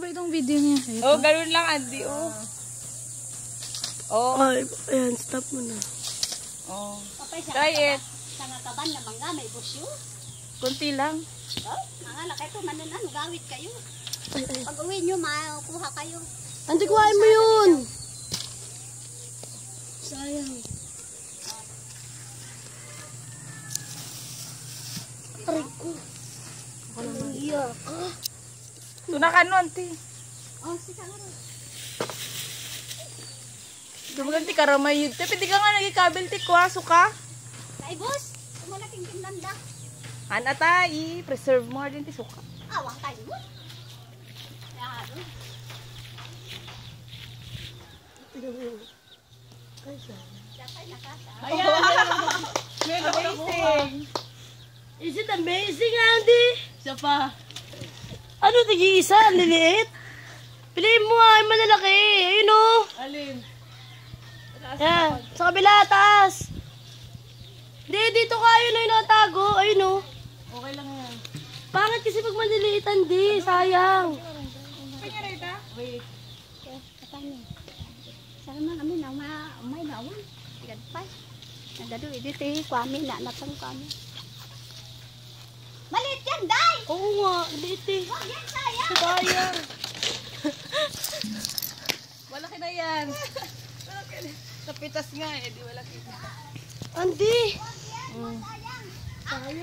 ba itong video niya? Oh, ganoon lang, Andy. Oh. Oh. Ay, ayan, stop mo na. Oh. Try it. Sa nga kaban na mangga, may busyo. Kunti lang. Oh, mga lakay ko, manunan, gawit kayo. Ay, ay. Pag uwi nyo, makuha kayo. Andi, kuhain mo yun. Sayang. Aray ko. Iyak ka. Tunakan nun, Auntie. Oh, sige nga rin. Dumaganti ka ramay yun. Pwede ka nga nagikabel ti kwaso ka. Kay boss, kumalaking timlanda. Anatay, preserve mo din ti suka. Awang tayo mo. Yaro. Ay, sayang. Dakay nakasa. Ayan. Amazing. Is it amazing, Andy? Siya pa. Ano, tig-iisa? Ang liliit? Piliin mo ay malalaki. Ayun o. Alin? Yan. Sa kabila, taas. Hindi, dito ka. Ayun o, yung nakatago. Ayun o. Okay lang yan. Pangit kasi pag maliliit, Andy. Sayang. Kanya rita? Wait. Katanya. Sana man kami na umay na awan. Tigan pa. Nagado edit eh. Kwame na natang kami. Malit yan, Day! Oo nga, liit eh. Wag yan, sayang! Sayang. Malaki na yan. Sa pitas nga eh, di wala kita. Andy. Wag yan, sayang! Sayang.